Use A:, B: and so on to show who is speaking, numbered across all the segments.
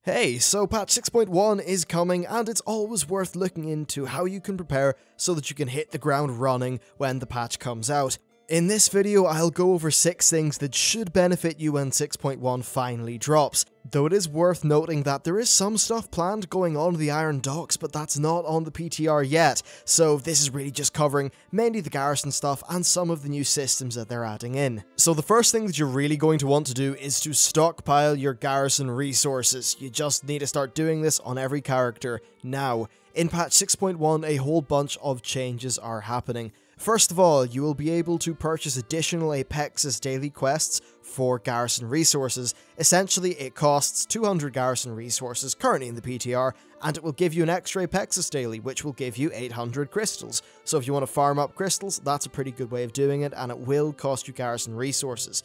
A: Hey, so patch 6.1 is coming, and it's always worth looking into how you can prepare so that you can hit the ground running when the patch comes out. In this video, I'll go over 6 things that should benefit you when 6.1 finally drops. Though it is worth noting that there is some stuff planned going on the Iron Docks, but that's not on the PTR yet, so this is really just covering mainly the Garrison stuff and some of the new systems that they're adding in. So the first thing that you're really going to want to do is to stockpile your Garrison resources. You just need to start doing this on every character now. In patch 6.1, a whole bunch of changes are happening. First of all, you will be able to purchase additional Apex's daily quests for Garrison resources. Essentially, it costs 200 Garrison resources currently in the PTR, and it will give you an extra Apex's daily, which will give you 800 crystals. So if you want to farm up crystals, that's a pretty good way of doing it, and it will cost you Garrison resources.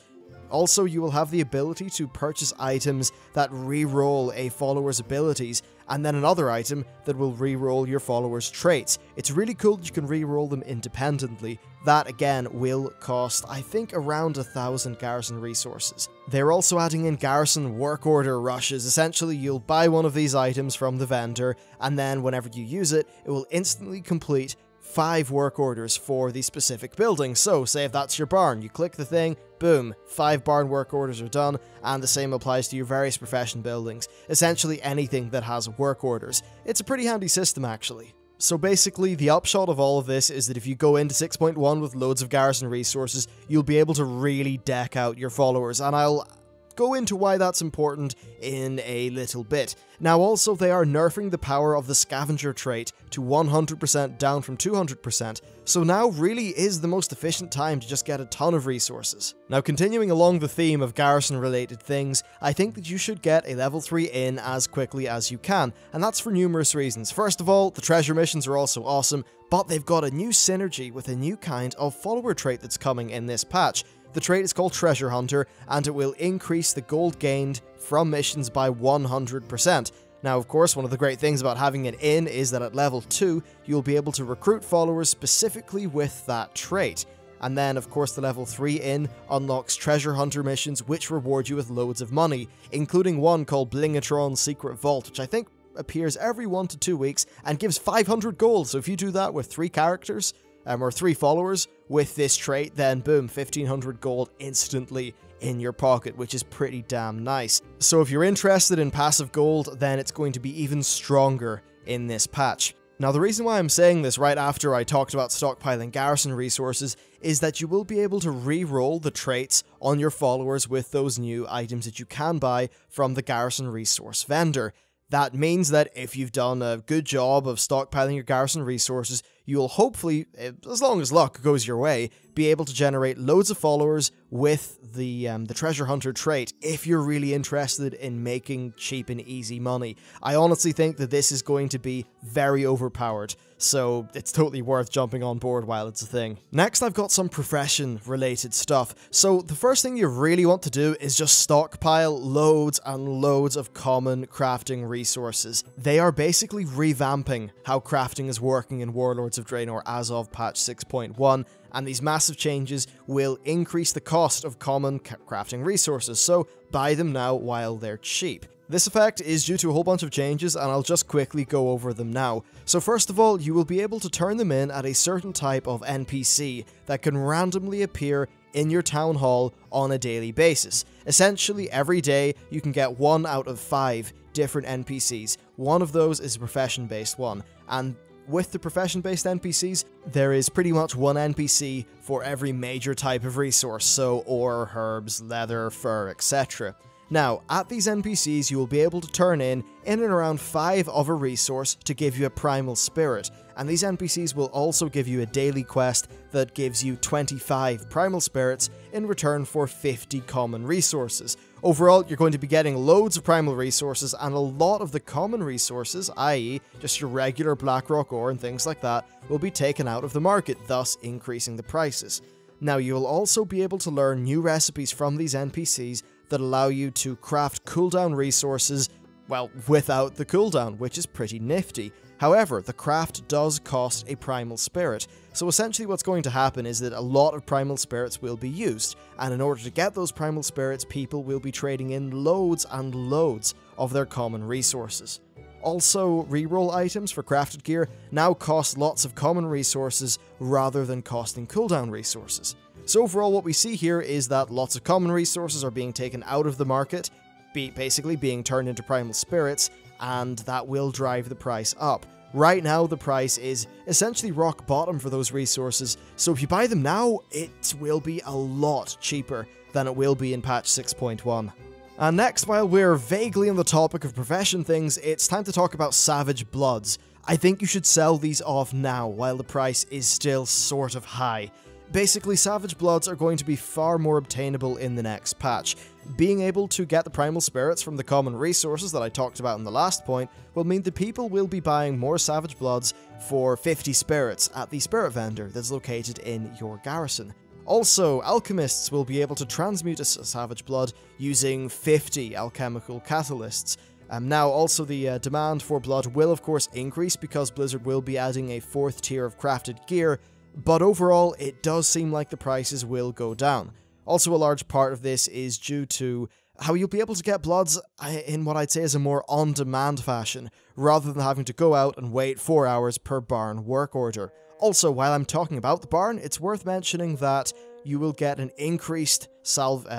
A: Also, you will have the ability to purchase items that re-roll a follower's abilities, and then another item that will re-roll your follower's traits. It's really cool that you can re-roll them independently. That, again, will cost, I think, around 1,000 Garrison resources. They're also adding in Garrison work order rushes. Essentially, you'll buy one of these items from the vendor, and then whenever you use it, it will instantly complete 5 work orders for the specific building. So, say if that's your barn, you click the thing, boom, 5 barn work orders are done, and the same applies to your various profession buildings. Essentially anything that has work orders. It's a pretty handy system, actually. So basically, the upshot of all of this is that if you go into 6.1 with loads of Garrison resources, you'll be able to really deck out your followers, and I'll go into why that's important in a little bit. Now also, they are nerfing the power of the scavenger trait to 100% down from 200%, so now really is the most efficient time to just get a ton of resources. Now continuing along the theme of Garrison related things, I think that you should get a level 3 in as quickly as you can, and that's for numerous reasons. First of all, the treasure missions are also awesome, but they've got a new synergy with a new kind of follower trait that's coming in this patch. The trait is called Treasure Hunter, and it will increase the gold gained from missions by 100%. Now, of course, one of the great things about having it in is that at level 2, you'll be able to recruit followers specifically with that trait. And then, of course, the level 3 in unlocks Treasure Hunter missions, which reward you with loads of money, including one called Blingatron's Secret Vault, which I think appears every 1 to 2 weeks and gives 500 gold. So if you do that with 3 characters, or 3 followers with this trait, then boom, 1500 gold instantly in your pocket, which is pretty damn nice. So if you're interested in passive gold, then it's going to be even stronger in this patch. Now the reason why I'm saying this right after I talked about stockpiling Garrison resources is that you will be able to re-roll the traits on your followers with those new items that you can buy from the Garrison resource vendor. That means that if you've done a good job of stockpiling your Garrison resources, you'll hopefully, as long as luck goes your way, be able to generate loads of followers with the Treasure Hunter trait if you're really interested in making cheap and easy money. I honestly think that this is going to be very overpowered, so it's totally worth jumping on board while it's a thing. Next, I've got some profession-related stuff. So the first thing you really want to do is just stockpile loads and loads of common crafting resources. They are basically revamping how crafting is working in Warlords of Draenor as of patch 6.1, and these massive changes will increase the cost of common crafting resources, so buy them now while they're cheap. This effect is due to a whole bunch of changes, and I'll just quickly go over them now. So first of all, you will be able to turn them in at a certain type of NPC that can randomly appear in your town hall on a daily basis. Essentially, every day you can get 1 out of 5 different NPCs. One of those is a profession-based one, and with the profession-based NPCs, there is pretty much 1 NPC for every major type of resource, so ore, herbs, leather, fur, etc. Now, at these NPCs, you will be able to turn in and around 5 of a resource to give you a primal spirit, and these NPCs will also give you a daily quest that gives you 25 primal spirits in return for 50 common resources. Overall, you're going to be getting loads of primal resources, and a lot of the common resources, i.e. just your regular Blackrock ore and things like that, will be taken out of the market, thus increasing the prices. Now, you will also be able to learn new recipes from these NPCs that allow you to craft cooldown resources, well, without the cooldown, which is pretty nifty. However, the craft does cost a primal spirit, so essentially what's going to happen is that a lot of primal spirits will be used, and in order to get those primal spirits, people will be trading in loads and loads of their common resources. Also, reroll items for crafted gear now cost lots of common resources rather than costing cooldown resources. So overall what we see here is that lots of common resources are being taken out of the market, basically being turned into primal spirits, and that will drive the price up. Right now the price is essentially rock bottom for those resources, so if you buy them now, it will be a lot cheaper than it will be in patch 6.1. And next, while we're vaguely on the topic of profession things, it's time to talk about Savage Bloods. I think you should sell these off now while the price is still sort of high. Basically, Savage Bloods are going to be far more obtainable in the next patch. Being able to get the primal spirits from the common resources that I talked about in the last point will mean that people will be buying more Savage Bloods for 50 spirits at the spirit vendor that's located in your garrison. Also, alchemists will be able to transmute a Savage Blood using 50 alchemical catalysts. Now, also the demand for blood will of course increase because Blizzard will be adding a 4th tier of crafted gear, but overall it does seem like the prices will go down. Also, a large part of this is due to how you'll be able to get bloods in what I'd say is a more on-demand fashion, rather than having to go out and wait 4 hours per barn work order. Also, while I'm talking about the barn, it's worth mentioning that you will get an increased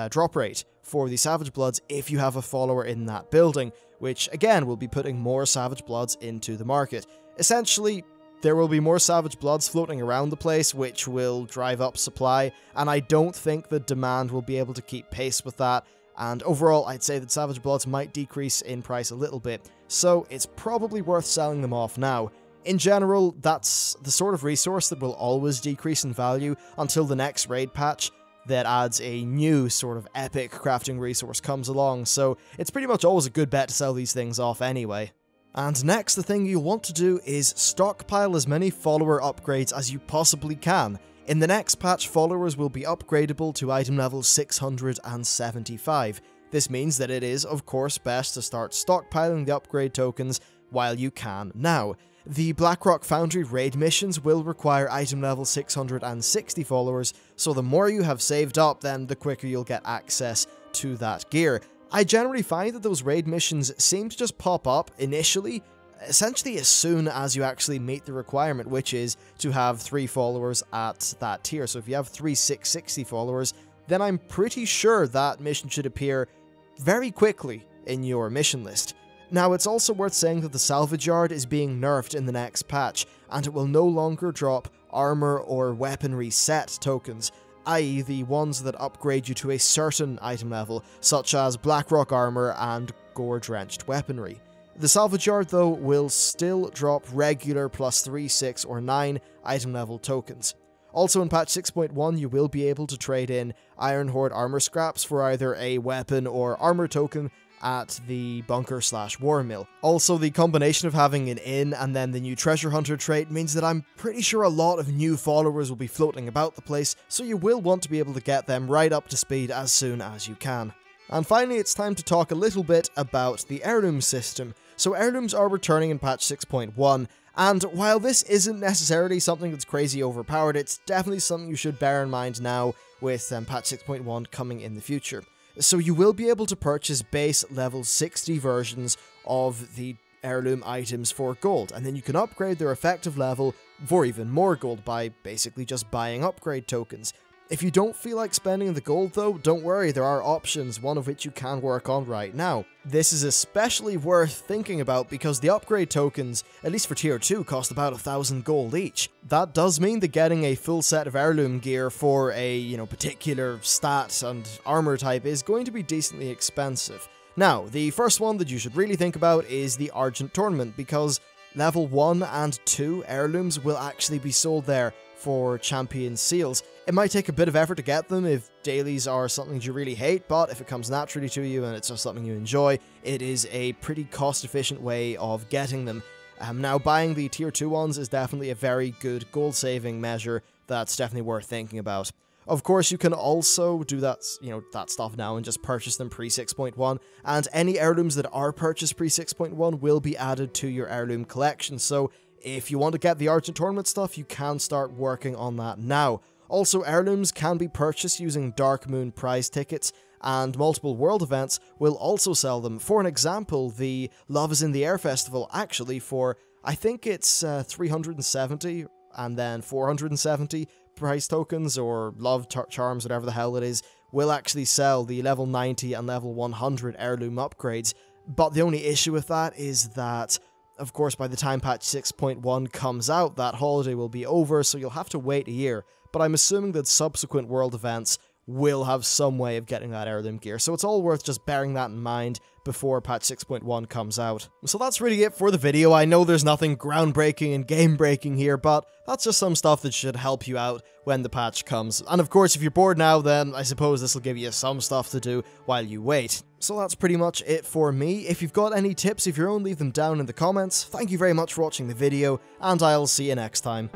A: drop rate for the Savage Bloods if you have a follower in that building, which again will be putting more Savage Bloods into the market. Essentially, there will be more Savage Bloods floating around the place, which will drive up supply, and I don't think the demand will be able to keep pace with that, and overall I'd say that Savage Bloods might decrease in price a little bit, so it's probably worth selling them off now. In general, that's the sort of resource that will always decrease in value until the next raid patch that adds a new sort of epic crafting resource comes along, so it's pretty much always a good bet to sell these things off anyway. And next, the thing you'll want to do is stockpile as many follower upgrades as you possibly can. In the next patch, followers will be upgradable to item level 675. This means that it is, of course, best to start stockpiling the upgrade tokens while you can now. The Blackrock Foundry raid missions will require item level 660 followers, so the more you have saved up, then the quicker you'll get access to that gear. I generally find that those raid missions seem to just pop up initially, essentially as soon as you actually meet the requirement, which is to have 3 followers at that tier. So if you have 3 660 followers, then I'm pretty sure that mission should appear very quickly in your mission list. Now, it's also worth saying that the Salvage Yard is being nerfed in the next patch, and it will no longer drop armor or weaponry set tokens, i.e. the ones that upgrade you to a certain item level, such as Blackrock armor and gore-drenched weaponry. The Salvage Yard, though, will still drop regular +3, 6, or 9 item level tokens. Also in patch 6.1, you will be able to trade in Iron Horde armor scraps for either a weapon or armor token at the bunker/war mill. Also, the combination of having an inn and then the new treasure hunter trait means that I'm pretty sure a lot of new followers will be floating about the place, so you will want to be able to get them right up to speed as soon as you can. And finally, it's time to talk a little bit about the heirloom system. So heirlooms are returning in patch 6.1, and while this isn't necessarily something that's crazy overpowered, it's definitely something you should bear in mind now with patch 6.1 coming in the future. So you will be able to purchase base level 60 versions of the heirloom items for gold, and then you can upgrade their effective level for even more gold by basically just buying upgrade tokens. If you don't feel like spending the gold though, don't worry, there are options, one of which you can work on right now. This is especially worth thinking about because the upgrade tokens, at least for tier 2, cost about 1,000 gold each. That does mean that getting a full set of heirloom gear for a, particular stat and armor type is going to be decently expensive. Now, the first one that you should really think about is the Argent Tournament, because level 1 and 2 heirlooms will actually be sold there for champion seals. It might take a bit of effort to get them if dailies are something you really hate, but if it comes naturally to you and it's just something you enjoy, it is a pretty cost-efficient way of getting them. Now, buying the tier 2 ones is definitely a very good gold-saving measure that's definitely worth thinking about. Of course, you can also do that, that stuff now and just purchase them pre-6.1, and any heirlooms that are purchased pre-6.1 will be added to your heirloom collection, so if you want to get the Argent Tournament stuff, you can start working on that now. Also, heirlooms can be purchased using Dark Moon prize tickets, and multiple world events will also sell them. For an example, the Love is in the Air festival, actually for, I think it's 370 and then 470 prize tokens, or love charms, whatever the hell it is, will actually sell the level 90 and level 100 heirloom upgrades. But the only issue with that is that, of course, by the time patch 6.1 comes out, that holiday will be over, so you'll have to wait a year. But I'm assuming that subsequent world events will have some way of getting that heirloom gear, so it's all worth just bearing that in mind before patch 6.1 comes out. So that's really it for the video. I know there's nothing groundbreaking and game-breaking here, but that's just some stuff that should help you out when the patch comes. And of course, if you're bored now, then I suppose this will give you some stuff to do while you wait. So that's pretty much it for me. If you've got any tips of your own, leave them down in the comments. Thank you very much for watching the video, and I'll see you next time.